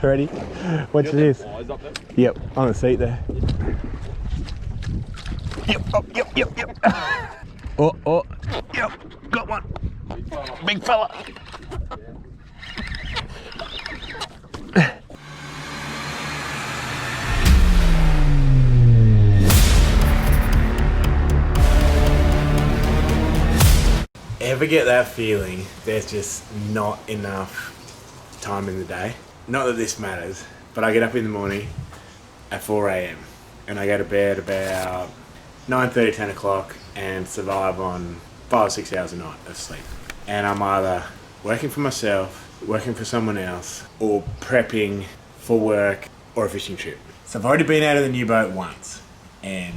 Ready? Watch this. Yep, on the seat there. Yep, oh, yep. Oh, yep, got one. Big fella. Ever get that feeling there's just not enough time in the day? Not that this matters, but I get up in the morning at 4 a.m. and I go to bed about 9:30, 10 o'clock and survive on 5 or 6 hours a night of sleep. And I'm either working for myself, working for someone else, or prepping for work or a fishing trip. So I've already been out of the new boat once and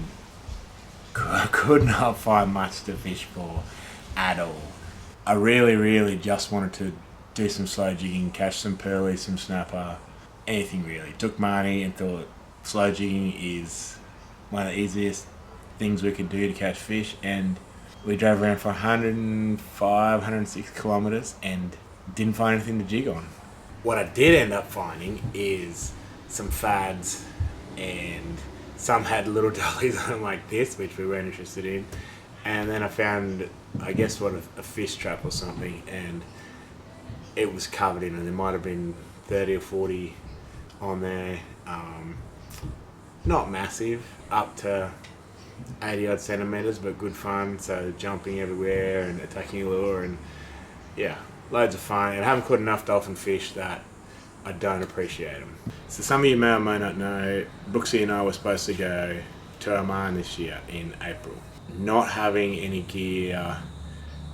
could not find much to fish for at all. I really just wanted to do some slow jigging, catch some pearlies, some snapper, anything really. Took money and thought slow jigging is one of the easiest things we could do to catch fish, and we drove around for 105, 106 kilometres and didn't find anything to jig on. What I did end up finding is some fads, and some had little dollies on them like this, which we weren't interested in. And then I found, I guess, a fish trap or something, and it was covered in, and there might have been 30 or 40 on there. Not massive, up to 80 odd centimetres, but good fun. So jumping everywhere and attacking a lure, and yeah, loads of fun. And I haven't caught enough dolphin fish that I don't appreciate them. So some of you may or may not know, Brooksy and I were supposed to go to Oman this year in April. Not having any gear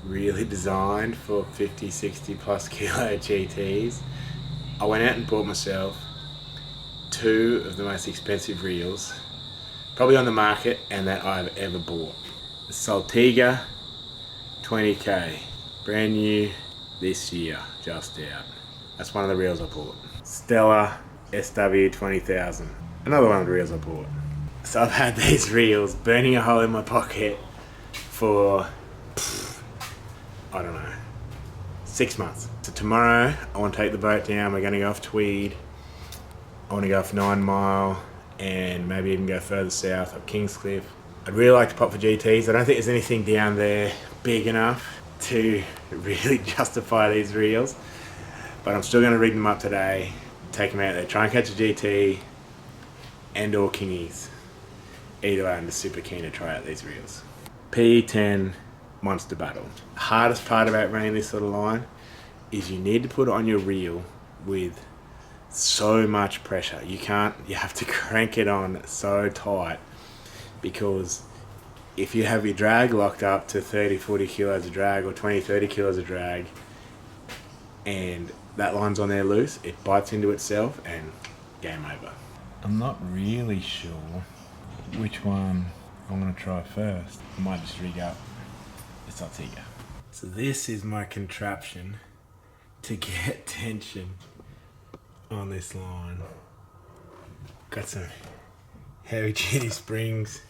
really designed for 50, 60 plus kilo GTs, I went out and bought myself 2 of the most expensive reels probably on the market and that I've ever bought. The Saltiga 20k, brand new this year, just out. That's one of the reels I bought. Stella SW 20,000, another one of the reels I bought. So I've had these reels burning a hole in my pocket for, I don't know, 6 months. So tomorrow I want to take the boat down. We're going to go off Tweed. I want to go off 9 Mile and maybe even go further south up Kingscliff. I'd really like to pop for GTs. I don't think there's anything down there big enough to really justify these reels, but I'm still going to rig them up today, take them out there, try and catch a GT and or kingies. Either way, I'm just super keen to try out these reels. P10 Monster Battle. The hardest part about running this sort of line is you need to put it on your reel with so much pressure. You have to crank it on so tight, because if you have your drag locked up to 30, 40 kilos of drag or 20, 30 kilos of drag and that line's on there loose, it bites into itself and game over. I'm not really sure which one I'm going to try first. I might just rig up the Saltiga. So this is my contraption to get tension on this line. Got some heavy duty springs,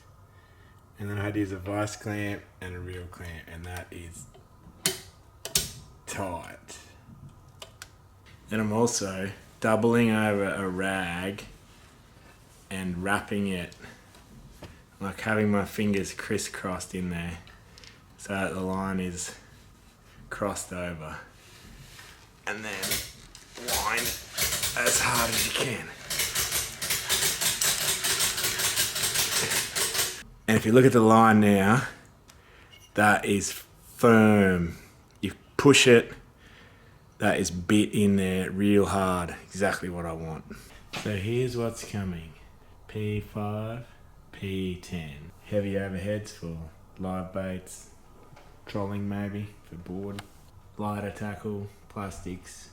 and then I had to use a vice clamp and a reel clamp, and that is tight. Then I'm also doubling over a rag and wrapping it, like having my fingers crisscrossed in there so that the line is crossed over, and then wind as hard as you can. And if you look at the line now, that is firm. You push it, that is bit in there real hard, exactly what I want. So here's what's coming. P5, P10. Heavy overheads for live baits, trolling maybe for board, lighter tackle, plastics,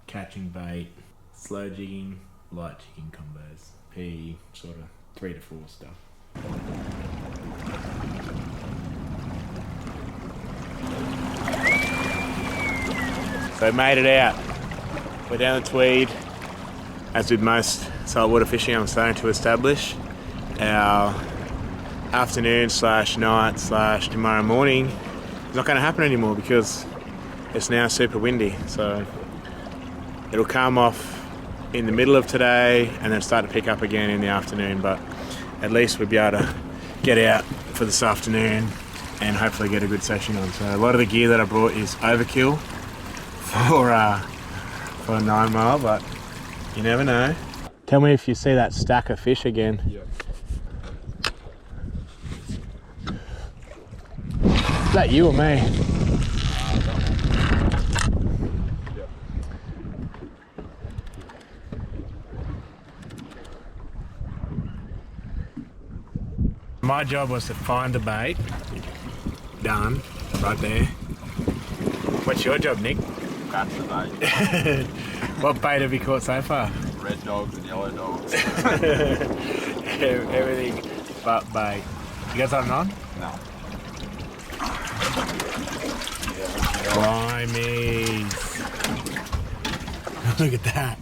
catching bait, slow jigging, light jigging combos. P sort of 3 to 4 stuff. So made it out. We're down the Tweed. As with most saltwater fishing, I'm starting to establish our afternoon / night / tomorrow morning is not going to happen anymore because it's now super windy. So it'll calm off in the middle of today and then start to pick up again in the afternoon, but at least we'll be able to get out for this afternoon and hopefully get a good session on. So a lot of the gear that I brought is overkill for a 9 mile, but you never know. Tell me if you see that stack of fish again. Yep. Is that you or me? Yep. My job was to find the bait. Done, right there. What's your job, Nick? Catch the bait. What bait have you caught so far? Red dogs and yellow dogs. Everything but bait. You got something on? No. Blimey. Look at that.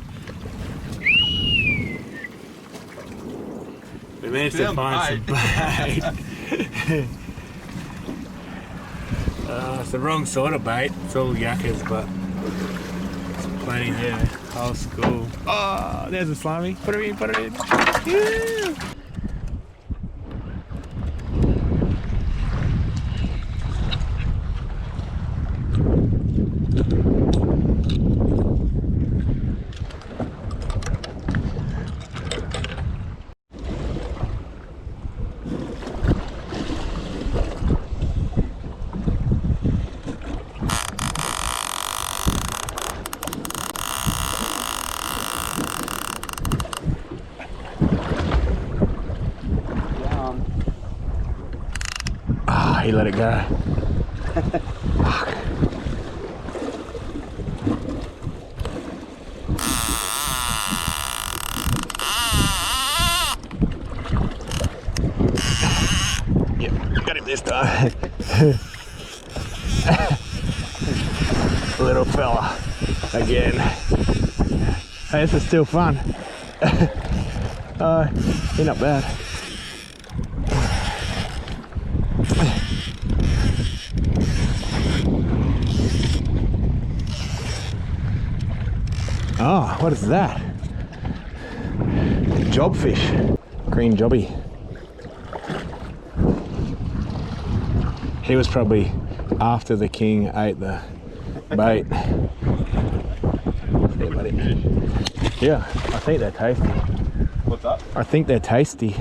We managed to find some bait. It's the wrong sort of bait. It's all yuccas, but there's plenty there. Old school. Oh, there's a slimy. Put it in, put it in. Yeah. He let it go. Fuck. Yep, got him this time. Little fella again. Hey, this is still fun. He's not bad. Oh, what is that? Jobfish. Green jobby. He was probably after the king ate the bait. Yeah, buddy. Yeah, I think they're tasty. What's up? I think they're tasty.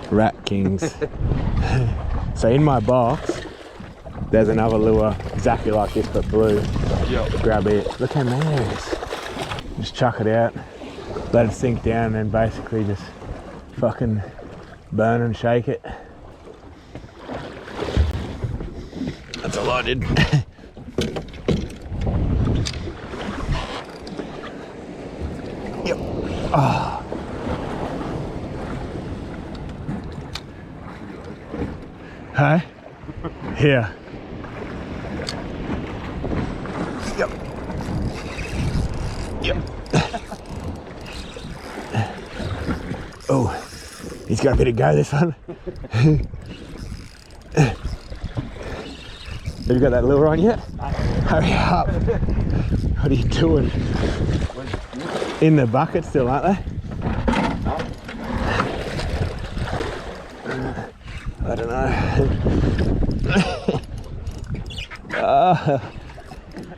Rat kings. So in my box, there's another lure exactly like this but blue. Yep. Grab it. Look how many there is. Just chuck it out, let it sink down, and then basically just fucking burn and shake it. That's all I did. Yep. Oh. Hey? Here. Yep. Yep. Oh, he's got a bit of go, this one. Have you got that lure on yet? Hurry up. What are you doing? In the bucket still, aren't they? I don't know.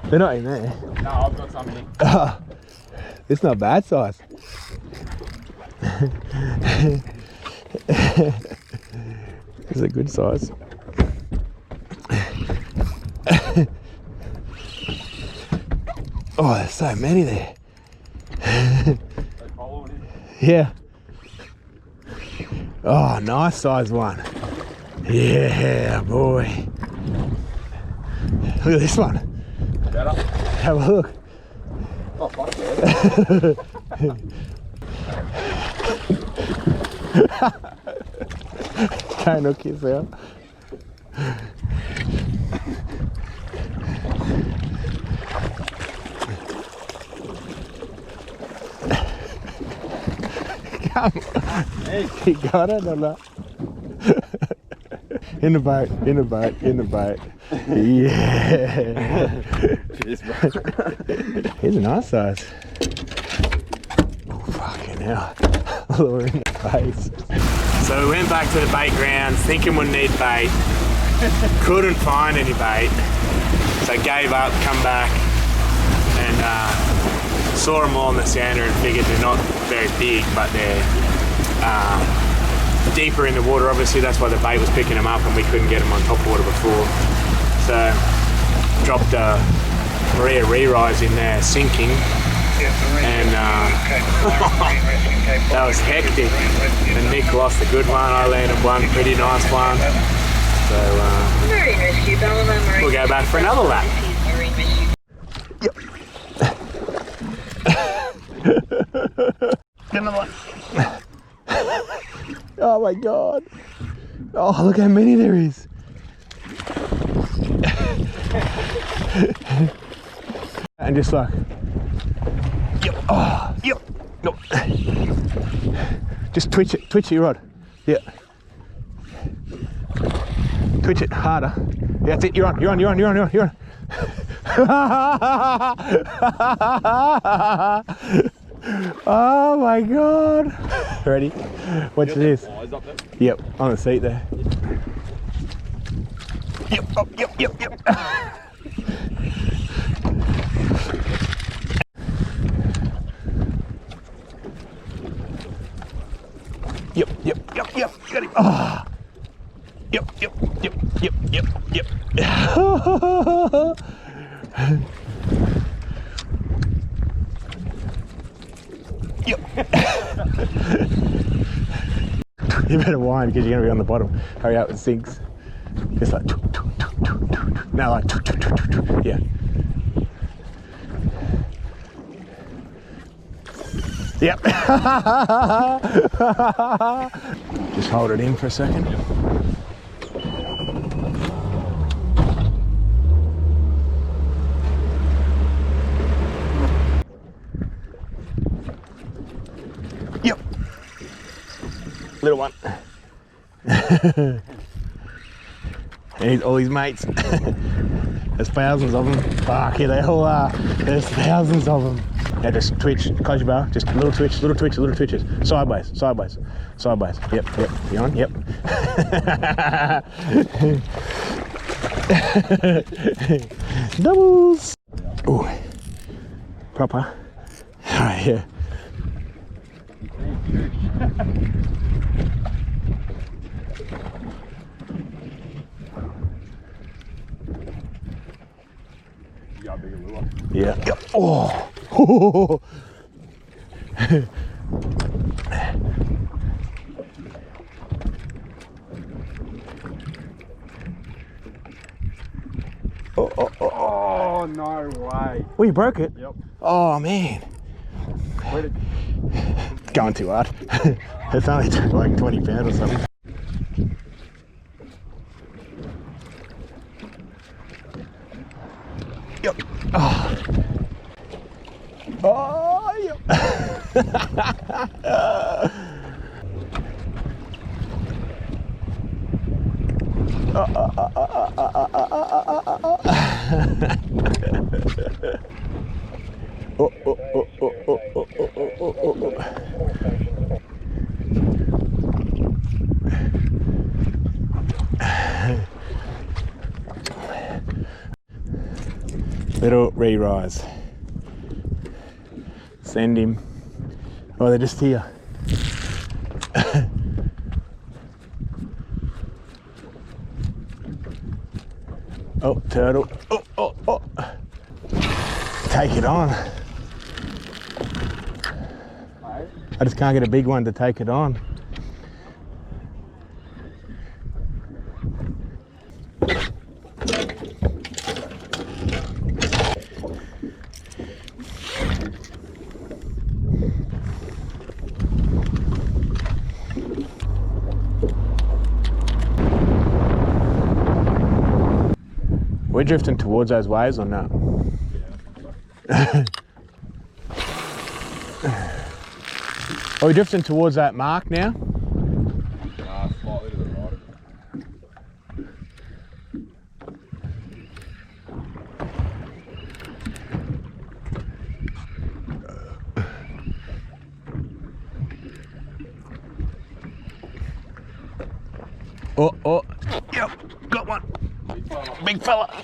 They're not in there. No, I've got some in. It's not bad size. It's a good size. Oh, there's so many there. Yeah. Oh, nice size one. Yeah, boy. Look at this one. Better. Have a look. Oh, fuck yeah. Don't hook yourself. Come on. Hey. You got it or not? In the boat, in the boat, in the boat. Yeah. Cheers, bro. Here's a nice size. now. Lure in the face. So we went back to the bait grounds thinking we'd need bait. Couldn't find any bait. So gave up, come back, and saw them all in the sounder and figured they're not very big, but they're deeper in the water. Obviously that's why the bait was picking them up and we couldn't get them on top water before. So dropped a Maria re-rise in there sinking, and that was hectic. And Nick lost a good one, I landed one pretty nice one. So we'll go back for another lap. Yep. Another one. Oh my god. Oh, look how many there is. And just like, yep, oh, yep, nope. Just twitch it, your rod. Yeah. Twitch it harder. Yeah, that's it, you're on. Oh my god. Ready? Watch this. Yep, on the seat there. Yep, oh, yep. Yep. Got it. Oh. Yep. Yep. You better whine because you're going to be on the bottom. Hurry up, it sinks. Just like, now like, yeah. Yep. Just hold it in for a second. Yep. Little one. And all his mates. There's thousands of them. Fuck yeah, they all are. There's thousands of them. Now just twitch, close your bar, just little twitches. Sideways. Yep. You on? Yep. Doubles. Ooh. Proper. Alright, yeah. You got a bigger lure. Yeah. Yep. Oh. Oh, no way. Well, you broke it? Yep. Oh, man. Where did... Going too hard. It's only like 20 pounds or something. Yep. Oh. Oh, yep. Little re-rise. Send him. Oh, they're just here. Oh, turtle. Oh. Take it on. I just can't get a big one to take it on. We're drifting towards those waves or not? Yeah. Are we drifting towards that mark now? Slightly to the right. Oh. Yep, got one. Big fella.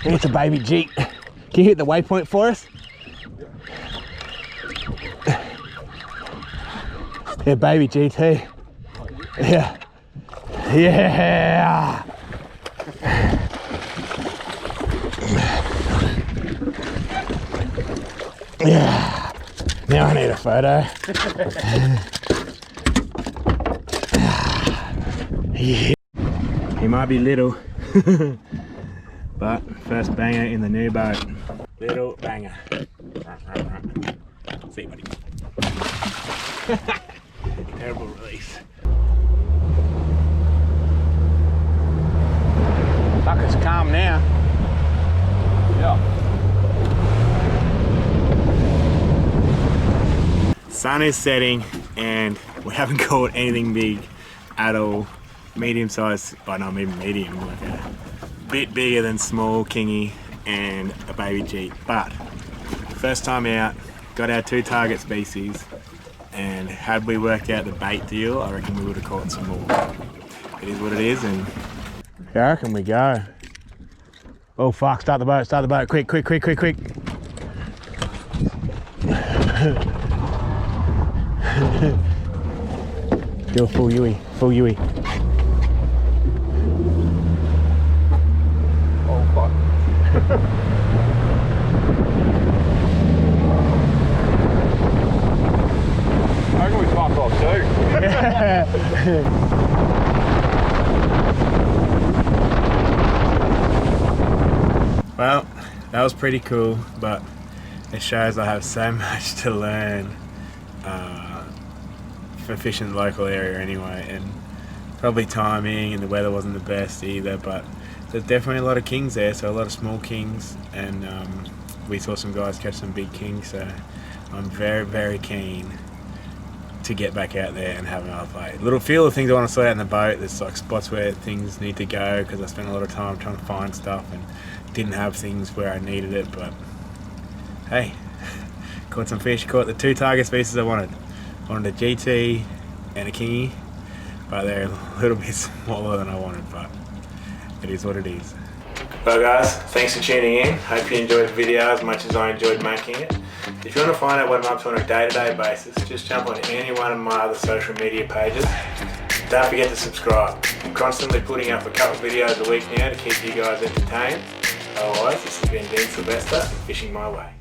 It's a baby Jeet. Can you hit the waypoint for us? Yeah, baby GT. Yeah. Yeah. Yeah. Now I need a photo. Yeah. He might be little, but first banger in the new boat. Little banger. See, buddy. Terrible release. Fucker's calm now. Yeah. Sun is setting and we haven't caught anything big at all. Medium size, oh not even medium, like a bit bigger than small kingy and a baby Jeet. But first time out, got our 2 target species, and had we worked out the bait deal, I reckon we would have caught some more. It is what it is, and How can we go? Oh fuck, start the boat, quick. Do a full Yui. Oh fuck. How can we fuck off too? well, that was pretty cool, but it shows I have so much to learn for fishing the local area anyway, and probably timing and the weather wasn't the best either, but there's definitely a lot of kings there, so a lot of small kings, and we saw some guys catch some big kings, so I'm very, very keen to get back out there and have another play. Little feel of things I want to sort out in the boat. There's like spots where things need to go because I spent a lot of time trying to find stuff and didn't have things where I needed it, but hey, caught some fish, caught the 2 target species I wanted. Wanted a GT and a kingy, but they're a little bit smaller than I wanted, but it is what it is. Well guys, thanks for tuning in. Hope you enjoyed the video as much as I enjoyed making it. If you want to find out what I'm up to on a day-to-day basis, just jump on any one of my other social media pages. Don't forget to subscribe. I'm constantly putting up a couple of videos a week now to keep you guys entertained. Otherwise, this has been Dean Silvester, Fishing My Way.